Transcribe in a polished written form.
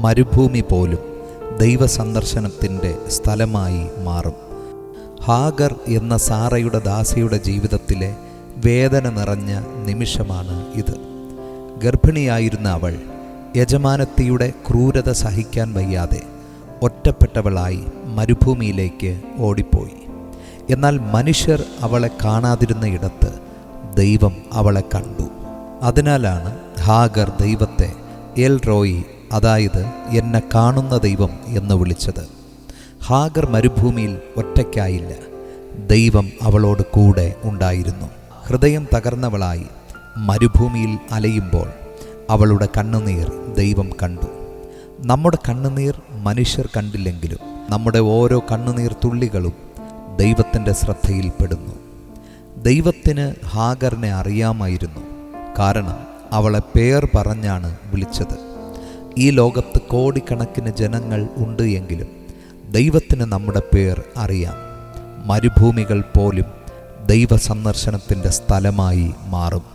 മരുഭൂമി പോലും ദൈവസന്ദർശനത്തിൻ്റെ സ്ഥലമായി മാറും. ഹാഗർ എന്ന സാറയുടെ ദാസിയുടെ ജീവിതത്തിലെ വേദന നിറഞ്ഞ നിമിഷമാണ് ഇത്. ഗർഭിണിയായിരുന്ന അവൾ യജമാനത്തിയുടെ ക്രൂരത സഹിക്കാൻ വയ്യാതെ ഒറ്റപ്പെട്ടവളായി മരുഭൂമിയിലേക്ക് ഓടിപ്പോയി. എന്നാൽ മനുഷ്യർ അവളെ കാണാതിരുന്ന ഇടത്ത് ദൈവം അവളെ കണ്ടു. അതിനാലാണ് ഹാഗർ ദൈവത്തെ എൽ റോയി, അതായത് എന്നെ കാണുന്ന ദൈവം എന്ന് വിളിച്ചത്. ഹാഗർ മരുഭൂമിയിൽ ഒറ്റയ്ക്കായില്ല, ദൈവം അവളോട് കൂടെ ഉണ്ടായിരുന്നു. ഹൃദയം തകർന്നവളായി മരുഭൂമിയിൽ അലയുമ്പോൾ അവളുടെ കണ്ണുനീർ ദൈവം കണ്ടു. നമ്മുടെ കണ്ണുനീർ മനുഷ്യർ കണ്ടില്ലെങ്കിലും നമ്മുടെ ഓരോ കണ്ണുനീർ തുള്ളികളും ദൈവത്തിൻ്റെ ശ്രദ്ധയിൽപ്പെടുന്നു. ദൈവത്തിന് ഹാഗറിനെ അറിയാമായിരുന്നു, കാരണം അവളെ പേർ പറഞ്ഞാണ് വിളിച്ചത്. ഈ ലോകത്ത് കോടിക്കണക്കിന് ജനങ്ങൾ ഉണ്ട് എങ്കിലും ദൈവത്തിന് നമ്മുടെ പേർ അറിയാം. മരുഭൂമികൾ പോലും ദൈവ സന്ദർശനത്തിൻ്റെ സ്ഥലമായി മാറും.